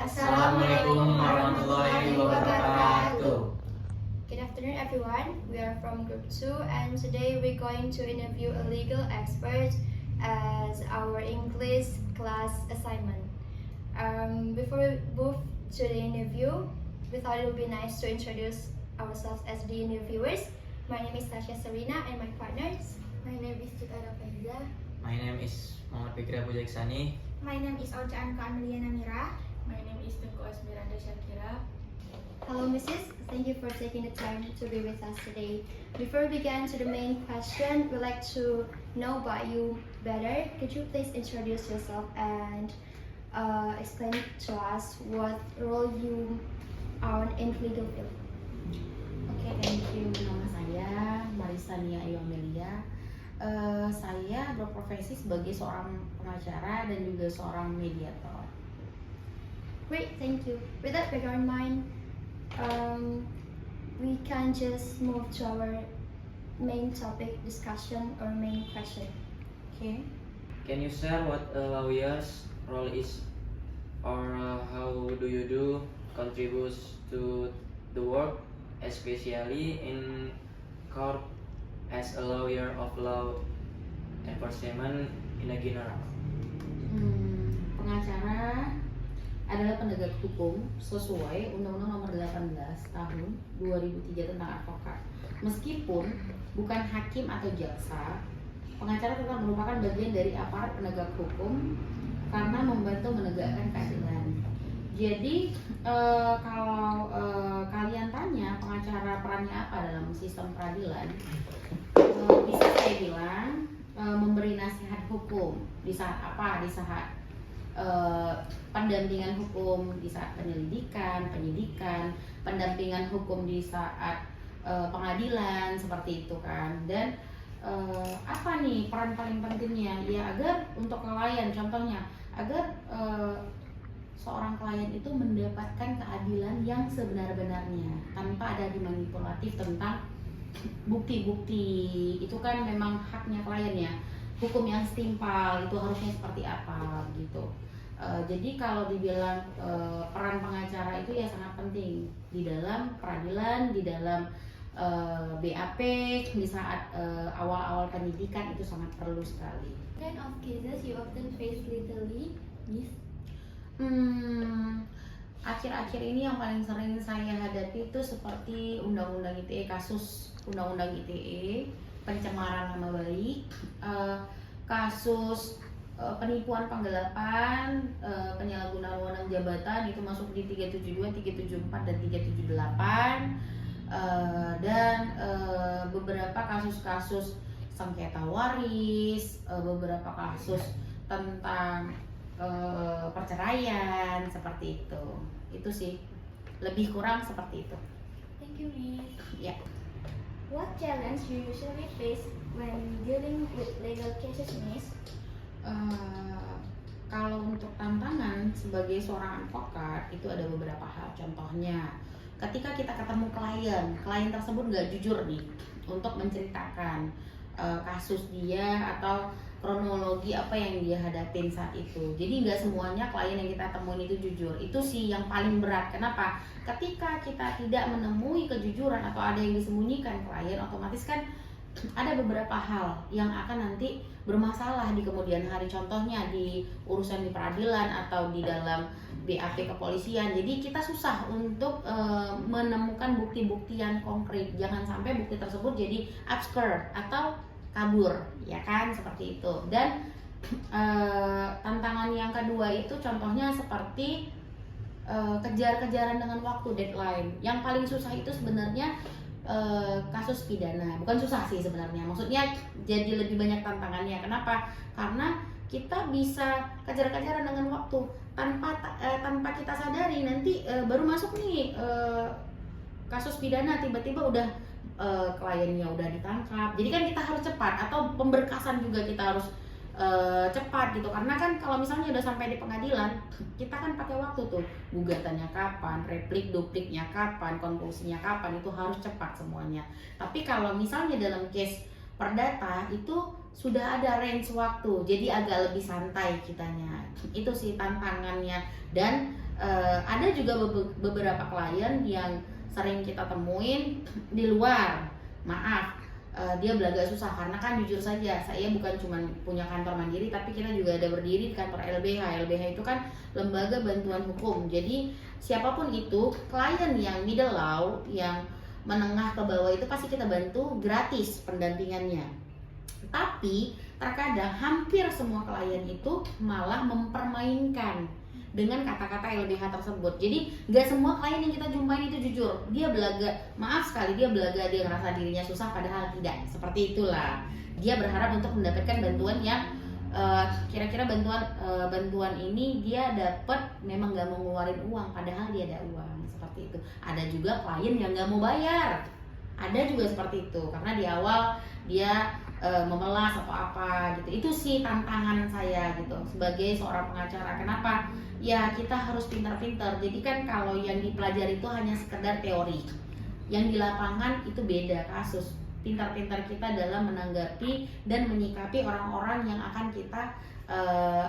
Assalamualaikum warahmatullahi wabarakatuh. Good afternoon, everyone. We are from Group 2, and today we're going to interview a legal expert as our English class assignment. Before we move to the interview, we thought it would be nice to introduce ourselves as the interviewers. My name is Tasha Serena, and my partners. My name is Cikara Faiza. My name is Muhammad Fikri Abu Jaksani. My name is Auca Anka Amelia Namira. My name is Tengku Asmiranda Shakira. Hello, Mrs. Thank you for taking the time to be with us today. Before we begin to the main question, we'd like to know about you better. Could you please introduce yourself and explain to us what role you are in legal field? Oke, thank you. Nama saya Marisania Ayu Amelia. Saya berprofesi sebagai seorang pengacara dan juga seorang mediator. Great, thank you. With that background in mind, we can just move to our main topic discussion or main question. Oke. Can you share what a lawyer's role is, or how do you do contributes to the work, especially in court as a lawyer of law enforcement in a general? Pengacara adalah penegak hukum sesuai Undang-Undang Nomor 18 Tahun 2003 tentang advokat. Meskipun bukan hakim atau jaksa, pengacara tetap merupakan bagian dari aparat penegak hukum karena membantu menegakkan keadilan. Jadi kalau kalian tanya pengacara perannya apa dalam sistem peradilan, bisa saya bilang memberi nasihat hukum di saat apa? Di saat pendampingan hukum di saat penyelidikan, penyidikan, pendampingan hukum di saat pengadilan seperti itu kan. Dan apa nih peran paling pentingnya? Ya agar untuk klien, contohnya agar seorang klien itu mendapatkan keadilan yang sebenar-benarnya tanpa ada dimanipulatif tentang bukti-bukti. Itu kan memang haknya klien ya. Hukum yang setimpal itu harusnya seperti apa gitu. Jadi kalau dibilang peran pengacara itu ya sangat penting di dalam peradilan, di dalam BAP, di saat awal-awal penyidikan itu sangat perlu sekali. What kind of cases you often face legally, Miss? Akhir-akhir ini yang paling sering saya hadapi itu seperti Undang-Undang ITE, kasus Undang-Undang ITE, pencemaran nama baik, kasus penipuan penggelapan, penyalahgunaan wewenang jabatan itu masuk di 372, 374 dan 378, dan beberapa kasus-kasus sengketa waris, beberapa kasus tentang perceraian seperti itu sih lebih kurang seperti itu. Thank you, Miss. Ya. What challenge you usually face when dealing with legal cases, Miss? Kalau untuk tantangan sebagai seorang advokat itu ada beberapa hal. Contohnya ketika kita ketemu klien tersebut nggak jujur nih untuk menceritakan kasus dia atau kronologi apa yang dia hadapin saat itu. Jadi nggak semuanya klien yang kita temuin itu jujur. Itu sih yang paling berat. Kenapa? Ketika kita tidak menemui kejujuran atau ada yang disembunyikan klien, otomatis kan ada beberapa hal yang akan nanti bermasalah di kemudian hari. Contohnya di urusan di peradilan atau di dalam BAP kepolisian. Jadi kita susah untuk menemukan bukti-bukti yang konkret. Jangan sampai bukti tersebut jadi obscure atau kabur, ya kan, seperti itu. Dan tantangan yang kedua itu contohnya seperti kejar-kejaran dengan waktu, deadline. Yang paling susah itu sebenarnya kasus pidana. Bukan susah sih sebenarnya, maksudnya jadi lebih banyak tantangannya. Kenapa? Karena kita bisa kejar-kejaran dengan waktu tanpa kita sadari nanti baru masuk nih kasus pidana, tiba-tiba udah kliennya udah ditangkap. Jadi kan kita harus cepat, atau pemberkasan juga kita harus cepat gitu. Karena kan kalau misalnya udah sampai di pengadilan, kita kan pakai waktu tuh, gugatannya kapan, replik dupliknya kapan, konklusinya kapan, itu harus cepat semuanya. Tapi kalau misalnya dalam case perdata itu sudah ada range waktu, jadi agak lebih santai kitanya. Itu sih tantangannya. Dan Ada juga beberapa klien yang sering kita temuin di luar, maaf, dia belaga susah karena kan jujur saja saya bukan cuma punya kantor mandiri, tapi kita juga ada berdiri di kantor LBH. LBH itu kan lembaga bantuan hukum. Jadi siapapun itu klien yang middle law, yang menengah ke bawah itu pasti kita bantu gratis pendampingannya. Tapi terkadang hampir semua klien itu malah mempermainkan dengan kata-kata LBH tersebut. Jadi gak semua klien yang kita jumpain itu jujur. Dia belaga, maaf sekali, dia belaga, dia ngerasa dirinya susah padahal tidak. Seperti itulah. Dia berharap untuk mendapatkan bantuan yang kira-kira bantuan ini dia dapat memang gak mau ngeluarin uang padahal dia ada uang. Seperti itu. Ada juga klien yang gak mau bayar. Ada juga seperti itu karena di awal dia memelas atau apa gitu. Itu sih tantangan saya gitu sebagai seorang pengacara. Kenapa? Ya kita harus pintar-pintar. Jadi kan kalau yang dipelajari itu hanya sekedar teori, yang di lapangan itu beda kasus. Pintar-pintar kita dalam menanggapi dan menyikapi orang-orang yang akan kita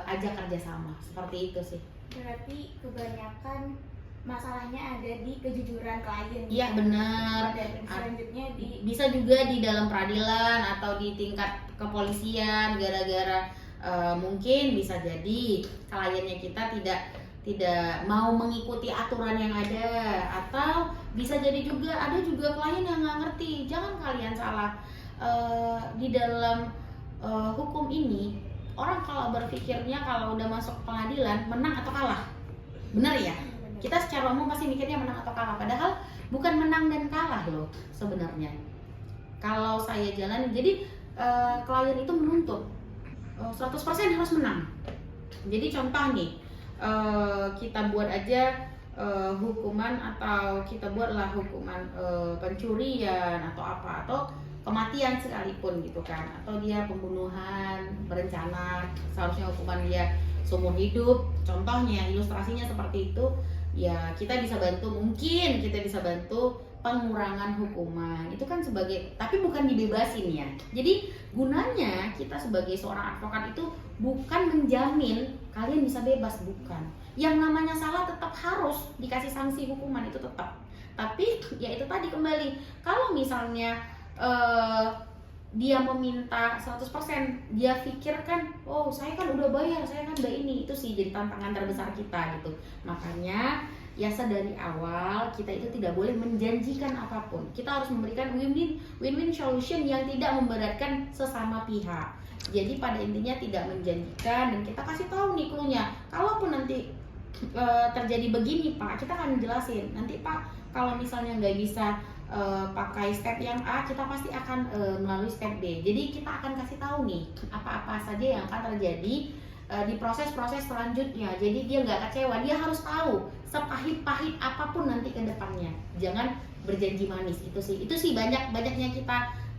ajak kerjasama. Seperti itu sih. Berarti kebanyakan masalahnya ada di kejujuran klien. Iya benar. Dan selanjutnya bisa juga di dalam peradilan atau di tingkat kepolisian, gara-gara mungkin bisa jadi kliennya kita tidak mau mengikuti aturan yang ada, atau bisa jadi juga ada juga klien yang nggak ngerti. Jangan kalian salah, di dalam hukum ini orang kalau berpikirnya kalau udah masuk pengadilan menang atau kalah, benar ya? Kita secara umum pasti mikirnya menang atau kalah, padahal bukan menang dan kalah loh sebenarnya. Kalau saya jalani, jadi klien itu menuntut 100% harus menang. Jadi contoh nih, kita buat aja hukuman, atau kita buatlah hukuman pencurian atau apa, atau kematian sekalipun gitu kan, atau dia pembunuhan berencana, seharusnya hukuman dia seumur hidup. Contohnya, ilustrasinya seperti itu. Ya kita bisa bantu, mungkin kita bisa bantu pengurangan hukuman itu kan sebagai, tapi bukan dibebasin ya. Jadi gunanya kita sebagai seorang advokat itu bukan menjamin kalian bisa bebas, bukan. Yang namanya salah tetap harus dikasih sanksi hukuman, itu tetap. Tapi ya itu tadi kembali, kalau misalnya dia meminta 100%, dia pikirkan, oh saya kan udah bayar, saya kan udah ini. Itu sih jadi tantangan terbesar kita gitu. Makanya ya dari awal kita itu tidak boleh menjanjikan apapun. Kita harus memberikan win-win solution yang tidak memberatkan sesama pihak. Jadi pada intinya tidak menjanjikan, dan kita kasih tahu nih clue-nya. Kalaupun nanti terjadi begini Pak, kita akan jelasin. Nanti Pak kalau misalnya nggak bisa pakai step yang A, kita pasti akan melalui step B. Jadi kita akan kasih tahu nih apa-apa saja yang akan terjadi di proses-proses selanjutnya. Jadi dia nggak kecewa, dia harus tahu sepahit-pahit apapun nanti ke depannya. Jangan berjanji manis. Itu sih banyaknya kita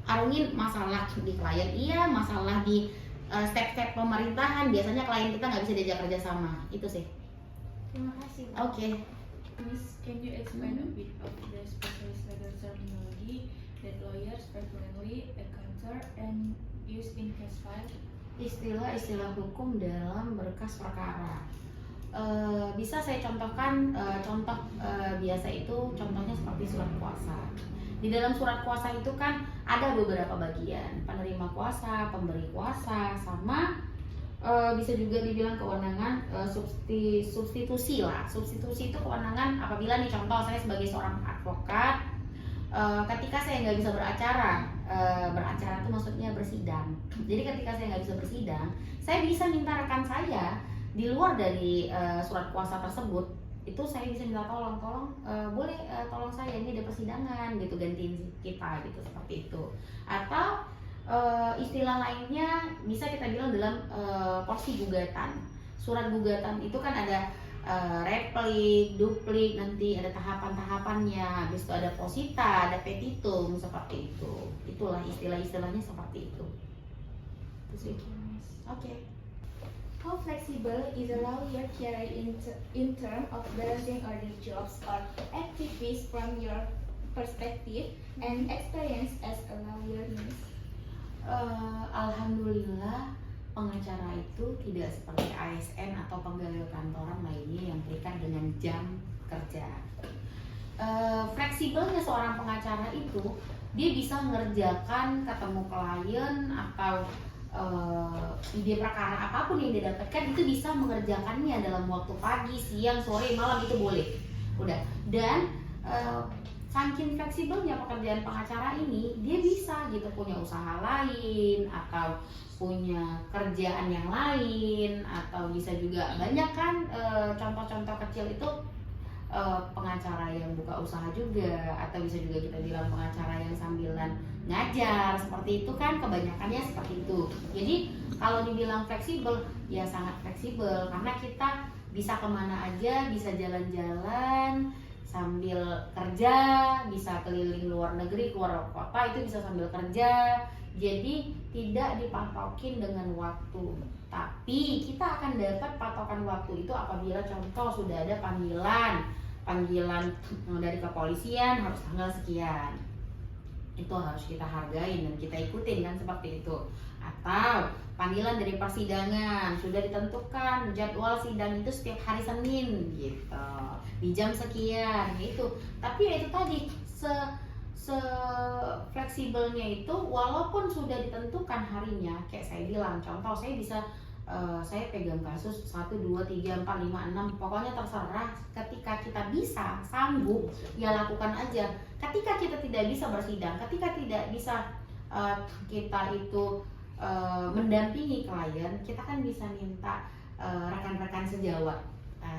arungin masalah di klien, iya, masalah di step-step pemerintahan. Biasanya klien kita nggak bisa diajak kerjasama. Itu sih. Terima kasih. Oke. Miss, can you explain a bit of the specialist legal terminology that lawyers frequently encounter and use in case file? Istilah-istilah hukum dalam berkas perkara. Bisa saya contohkan, contoh biasa itu contohnya seperti surat kuasa. Di dalam surat kuasa itu kan ada beberapa bagian, penerima kuasa, pemberi kuasa, sama bisa juga dibilang kewenangan substitusi lah. Substitusi itu kewenangan apabila nih contoh saya sebagai seorang advokat, ketika saya nggak bisa beracara itu maksudnya bersidang. Jadi ketika saya nggak bisa bersidang, saya bisa minta rekan saya di luar dari surat kuasa tersebut, itu saya bisa minta tolong boleh tolong saya, ini ada persidangan gitu, gantiin kita gitu, seperti itu. Atau istilah lainnya bisa kita bilang dalam porsi gugatan. Surat gugatan itu kan ada replik, duplik, nanti ada tahapan-tahapannya, habis itu ada posita, ada petitum, seperti itu. Itulah istilah-istilahnya seperti itu. Oke. How flexible is a lawyer career in terms of balancing other jobs or activities from your perspective and experience as a lawyer, Miss? Alhamdulillah pengacara itu tidak seperti ASN atau pegawai kantoran lainnya yang terikat dengan jam kerja. Fleksibelnya seorang pengacara itu dia bisa mengerjakan ketemu klien atau ide perkara apapun yang dia dapatkan itu bisa mengerjakannya dalam waktu pagi, siang, sore, malam itu boleh. Udah. Dan saking fleksibelnya pekerjaan pengacara ini, dia bisa gitu punya usaha lain atau punya kerjaan yang lain, atau bisa juga banyak kan contoh-contoh kecil itu pengacara yang buka usaha juga, atau bisa juga kita bilang pengacara yang sambilan ngajar, seperti itu kan kebanyakannya seperti itu. Jadi kalau dibilang fleksibel ya sangat fleksibel karena kita bisa kemana aja, bisa jalan-jalan sambil kerja, bisa keliling luar negeri, keluar kota itu bisa sambil kerja. Jadi tidak dipatokin dengan waktu. Tapi kita akan dapat patokan waktu itu apabila contoh sudah ada panggilan dari kepolisian harus tanggal sekian. Itu harus kita hargain dan kita ikutin kan seperti itu. Atau panggilan dari persidangan sudah ditentukan jadwal sidang itu setiap hari Senin gitu di jam sekian gitu. Tapi ya itu tadi fleksibelnya itu walaupun sudah ditentukan harinya, kayak saya bilang contoh saya bisa saya pegang kasus 1, 2, 3, 4, 5, 6 pokoknya terserah. Ketika kita bisa sanggup ya lakukan aja. Ketika kita tidak bisa bersidang, ketika tidak bisa kita itu mendampingi klien, kita kan bisa minta rekan-rekan sejawat,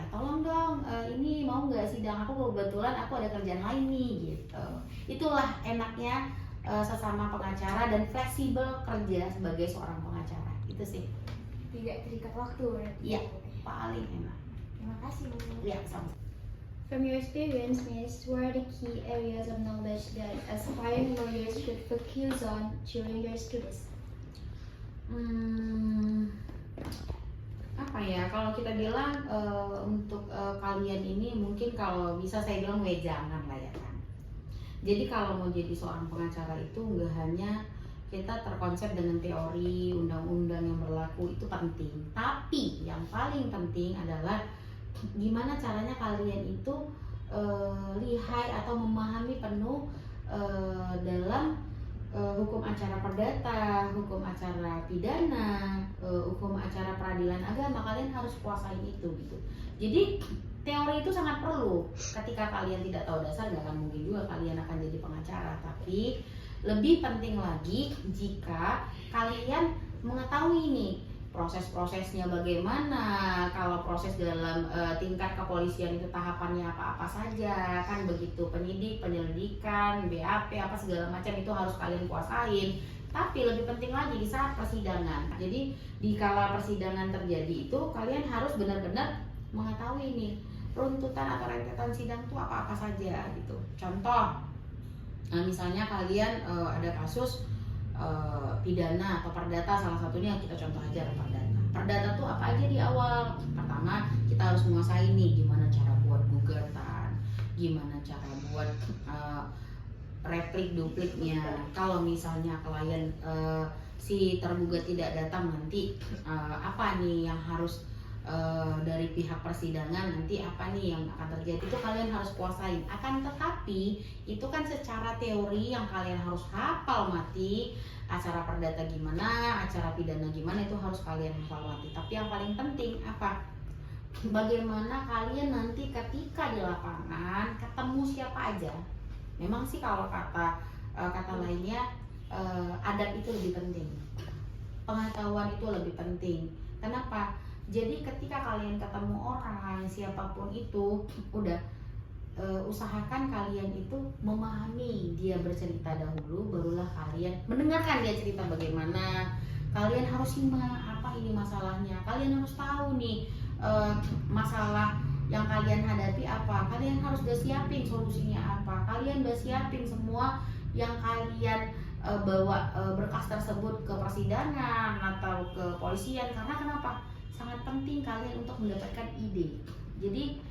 tolong dong ini mau nggak sidang, aku kebetulan aku ada kerjaan lain nih gitu. Itulah enaknya sesama pengacara dan fleksibel kerja sebagai seorang pengacara itu sih. Tidak terikat waktu berarti. Iya, paling enak. Terima kasih Bu. Iya, sama. From your experience, Miss, what are the key areas of knowledge that aspiring lawyers should focus on during their studies? Apa ya, kalau kita bilang untuk kalian ini mungkin kalau bisa saya bilang wejangan lah ya kan. Jadi kalau mau jadi seorang pengacara itu nggak hanya kita terkonsep dengan teori undang-undang yang berlaku, itu penting. Tapi yang paling penting adalah gimana caranya kalian itu lihai atau memahami penuh dalam hukum acara perdata, hukum acara pidana, hukum acara peradilan agama. Kalian harus kuasain itu gitu. Jadi teori itu sangat perlu. Ketika kalian tidak tahu dasar, nggak akan mungkin juga kalian akan jadi pengacara. Tapi lebih penting lagi jika kalian mengetahui nih proses-prosesnya bagaimana. Kalau proses dalam tingkat kepolisian itu tahapannya apa-apa saja kan begitu, penyidik, penyelidikan, BAP apa segala macam itu harus kalian kuasain. Tapi lebih penting lagi di saat persidangan. Jadi di kala persidangan terjadi itu kalian harus benar-benar mengetahui nih runtutan atau rentetan sidang itu apa-apa saja gitu. Contoh, misalnya kalian ada kasus pidana atau perdata, salah satunya kita contoh aja perdata. Perdata tuh apa aja di awal? Pertama kita harus menguasai nih gimana cara buat gugatan, gimana cara buat replik dupliknya. Kalau misalnya klien si tergugat tidak datang nanti apa nih yang harus dari pihak persidangan nanti apa nih yang akan terjadi, itu kalian harus kuasain. Akan tetapi itu kan secara teori yang kalian harus hafal mati. Acara perdata gimana, acara pidana gimana, itu harus kalian hafal mati. Tapi yang paling penting apa? Bagaimana kalian nanti ketika di lapangan ketemu siapa aja. Memang sih kalau kata lainnya adab itu lebih penting, pengetahuan itu lebih penting. Kenapa? Jadi ketika kalian ketemu orang siapapun itu, udah usahakan kalian itu memahami dia bercerita dahulu, barulah kalian mendengarkan dia cerita bagaimana. Kalian harus simak apa ini masalahnya. Kalian harus tahu nih masalah yang kalian hadapi apa. Kalian harus udah siapin solusinya apa. Kalian udah siapin semua yang kalian bawa berkas tersebut ke persidangan atau ke polisian. Karena kenapa? Sangat penting kalian untuk mendapatkan ide. Jadi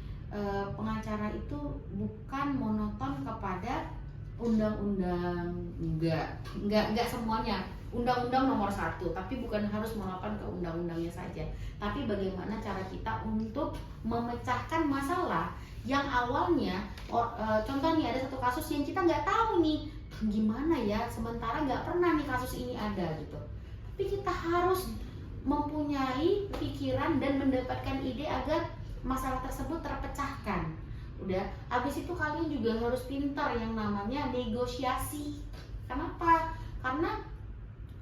pengacara itu bukan monoton kepada undang-undang, enggak semuanya. undang-undang nomor 1, tapi bukan harus menerapkan ke undang-undangnya saja, tapi bagaimana cara kita untuk memecahkan masalah yang awalnya contoh nih, ada satu kasus yang kita nggak tahu nih gimana ya, sementara nggak pernah nih kasus ini ada gitu, tapi kita harus mempunyai pikiran dan mendapatkan ide agar masalah tersebut terpecahkan. Udah, habis itu kalian juga harus pintar yang namanya negosiasi. Kenapa? Karena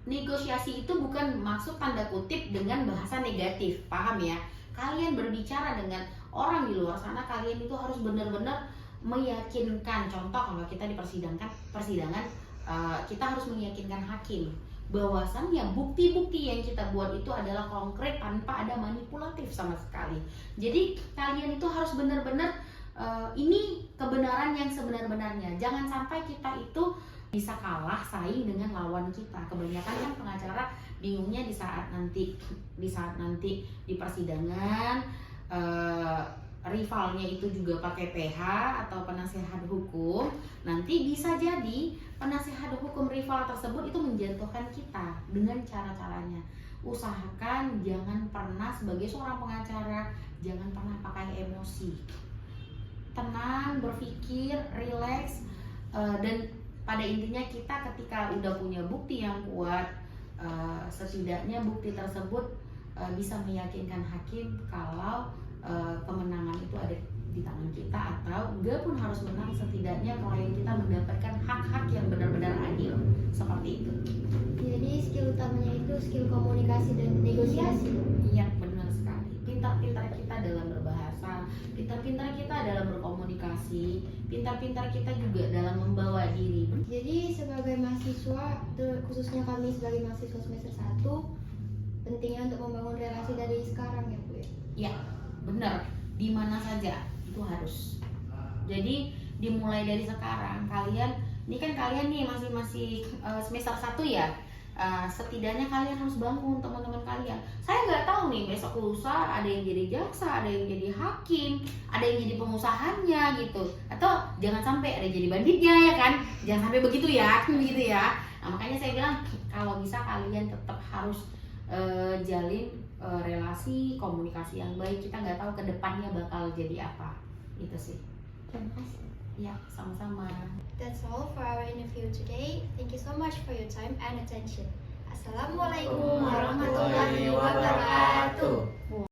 negosiasi itu bukan maksud tanda kutip dengan bahasa negatif, paham ya? Kalian berbicara dengan orang di luar sana, kalian itu harus benar-benar meyakinkan. Contoh kalau kita di persidangan kita harus meyakinkan hakim bahwasannya bukti-bukti yang kita buat itu adalah konkret tanpa ada manipulatif sama sekali. Jadi kalian itu harus benar-benar ini kebenaran yang sebenar-benarnya. Jangan sampai kita itu bisa kalah saing dengan lawan kita. Kebanyakan kan pengacara bingungnya di saat nanti di persidangan rivalnya itu juga pakai PH atau penasehat hukum, nanti bisa jadi penasehat hukum rival tersebut itu menjatuhkan kita dengan cara-caranya. Usahakan jangan pernah sebagai seorang pengacara, jangan pernah pakai emosi. Tenang, berpikir, rileks, dan pada intinya kita ketika udah punya bukti yang kuat, setidaknya bukti tersebut bisa meyakinkan hakim kalau kemenangan itu ada di tangan kita, atau enggak pun harus menang, setidaknya klien kita mendapatkan hak-hak yang benar-benar adil, seperti itu. Jadi skill utamanya itu skill komunikasi dan negosiasi. Iya, benar sekali. Pintar-pintar kita dalam berbahasa, pintar-pintar kita dalam berkomunikasi, pintar-pintar kita juga dalam membawa diri. Jadi sebagai mahasiswa, khususnya kami sebagai mahasiswa semester 1, pentingnya untuk membangun relasi dari sekarang ya Bu ya. Ya, benar. Di mana saja itu harus. Jadi dimulai dari sekarang. Kalian nih masih semester 1 ya. Setidaknya kalian harus bangun teman-teman kalian. Saya nggak tahu nih besok lusa ada yang jadi jaksa, ada yang jadi hakim, ada yang jadi pengusahanya gitu. Atau jangan sampai ada yang jadi banditnya ya kan. Jangan sampai begitu ya, begitu ya. Nah, makanya saya bilang kalau bisa kalian tetap harus jalin relasi komunikasi yang baik. Kita nggak tahu kedepannya bakal jadi apa. Itu sih. Terima kasih. Ya, sama-sama. That's all for our interview today. Thank you so much for your time and attention. Assalamualaikum warahmatullahi wabarakatuh.